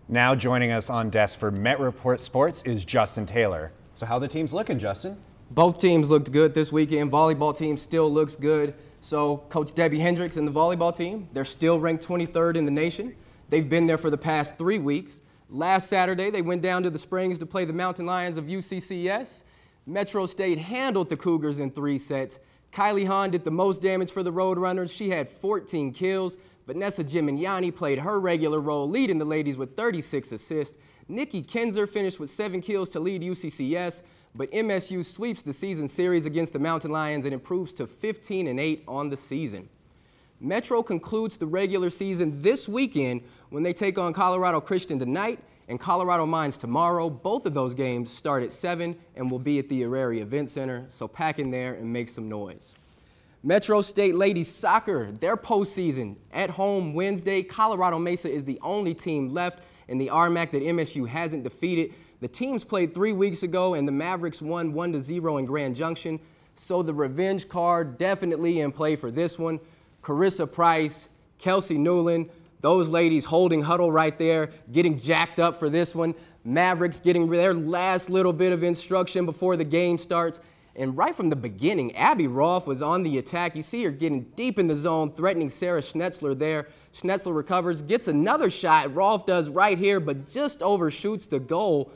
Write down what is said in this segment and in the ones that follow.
Now joining us on desk for Met Report Sports is Justin Taylor. So how are the teams looking, Justin? Both teams looked good this weekend. Volleyball team still looks good. So Coach Debbie Hendricks and the volleyball team, they're still ranked 23rd in the nation. They've been there for the past 3 weeks. Last Saturday, they went down to the Springs to play the Mountain Lions of UCCS. Metro State handled the Cougars in 3 sets. Kylie Hahn did the most damage for the Roadrunners. She had 14 kills. Vanessa Gimignani played her regular role, leading the ladies with 36 assists. Nikki Kinzer finished with 7 kills to lead UCCS, but MSU sweeps the season series against the Mountain Lions and improves to 15-8 on the season. Metro concludes the regular season this weekend when they take on Colorado Christian tonight and Colorado Mines tomorrow. Both of those games start at 7 and will be at the Aeraria Event Center, so pack in there and make some noise. Metro State Ladies Soccer, their postseason at home Wednesday. Colorado Mesa is the only team left in the RMAC that MSU hasn't defeated. The teams played 3 weeks ago, and the Mavericks won 1-0 in Grand Junction. So the revenge card definitely in play for this one. Carissa Price, Kelsey Newland, those ladies holding huddle right there, getting jacked up for this one. Mavericks getting their last little bit of instruction before the game starts. And right from the beginning, Abby Rolfe was on the attack. You see her getting deep in the zone, threatening Sarah Schnetzler there. Schnetzler recovers, gets another shot. Rolfe does right here, but just overshoots the goal.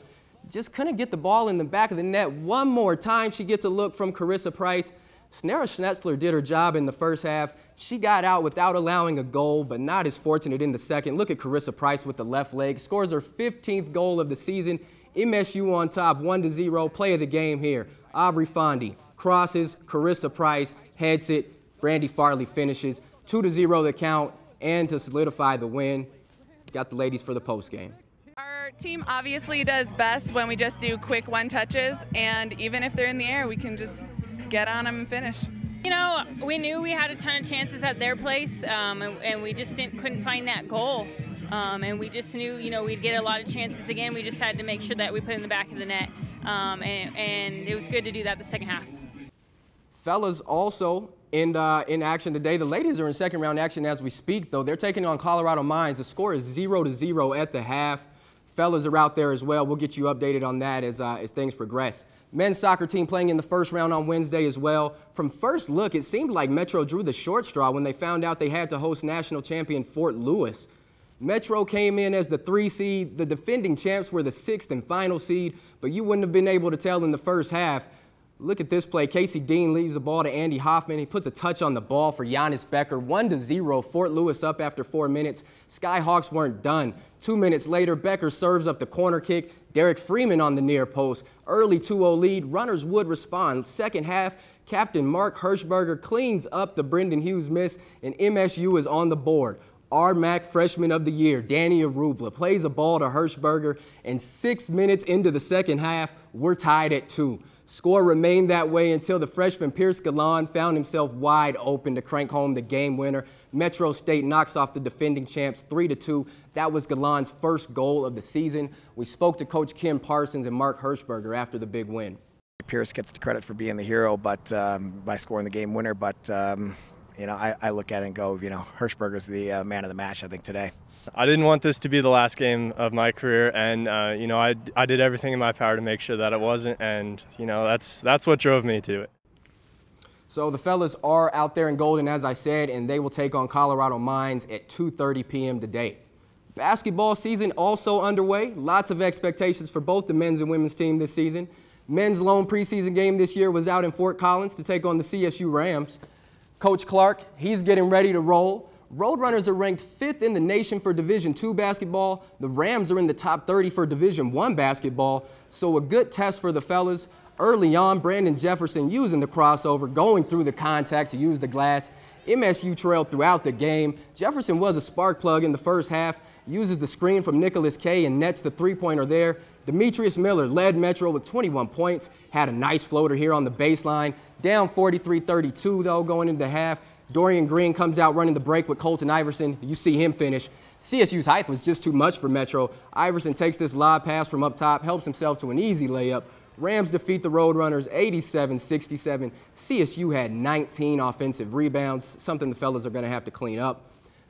Just couldn't get the ball in the back of the net. One more time, she gets a look from Carissa Price. Sarah Schnetzler did her job in the first half. She got out without allowing a goal, but not as fortunate in the second. Look at Carissa Price with the left leg. Scores her 15th goal of the season. MSU on top, 1-0. Play of the game here. Aubrey Fondy crosses, Carissa Price heads it, Brandy Farley finishes, 2-0 the count, and to solidify the win, got the ladies for the postgame. Our team obviously does best when we just do quick one-touches, and even if they're in the air, we can just get on them and finish. You know, we knew we had a ton of chances at their place, and we just couldn't find that goal. And we just knew, you know, we'd get a lot of chances again. We just had to make sure that we put in the back of the net. And it was good to do that the second half. Fellas also in action today. The ladies are in second round action as we speak, though. They're taking on Colorado Mines. The score is 0-0 at the half. Fellas are out there as well. We'll get you updated on that as things progress. Men's soccer team playing in the first round on Wednesday as well. From first look, it seemed like Metro drew the short straw when they found out they had to host national champion Fort Lewis. Metro came in as the 3 seed. The defending champs were the 6th and final seed, but you wouldn't have been able to tell in the first half. Look at this play. Casey Dean leaves the ball to Andy Hoffman. He puts a touch on the ball for Giannis Becker. 1-0, Fort Lewis up after 4 minutes. Skyhawks weren't done. 2 minutes later, Becker serves up the corner kick. Derek Freeman on the near post. Early 2-0 lead. Runners would respond. Second half, Captain Mark Hirschberger cleans up the Brendan Hughes miss, and MSU is on the board. RMAC Freshman of the Year, Danny Arubla, plays a ball to Hirschberger, and 6 minutes into the second half, we're tied at 2. Score remained that way until the freshman Pierce Galan found himself wide open to crank home the game winner. Metro State knocks off the defending champs 3-2. That was Galan's first goal of the season. We spoke to Coach Kim Parsons and Mark Hirschberger after the big win. Pierce gets the credit for being the hero, but by scoring the game winner, but you know, I look at it and go, you know, Hirschberger's the man of the match, I think, today. I didn't want this to be the last game of my career, and you know, I did everything in my power to make sure that it wasn't, and you know, that's what drove me to it. So the fellas are out there in Golden, as I said, and they will take on Colorado Mines at 2:30 p.m. today. Basketball season also underway. Lots of expectations for both the men's and women's team this season. Men's lone preseason game this year was out in Fort Collins to take on the CSU Rams. Coach Clark, he's getting ready to roll. Roadrunners are ranked 5th in the nation for Division II basketball. The Rams are in the top 30 for Division I basketball, so a good test for the fellas. Early on, Brandon Jefferson using the crossover, going through the contact to use the glass. MSU trailed throughout the game. Jefferson was a spark plug in the first half, uses the screen from Nicholas Kay and nets the three-pointer there. Demetrius Miller led Metro with 21 points, had a nice floater here on the baseline. Down 43-32 though going into half. Dorian Green comes out running the break with Colton Iverson. You see him finish. CSU's height was just too much for Metro. Iverson takes this lob pass from up top, helps himself to an easy layup. Rams defeat the Roadrunners 87-67. CSU had 19 offensive rebounds, something the fellas are going to have to clean up.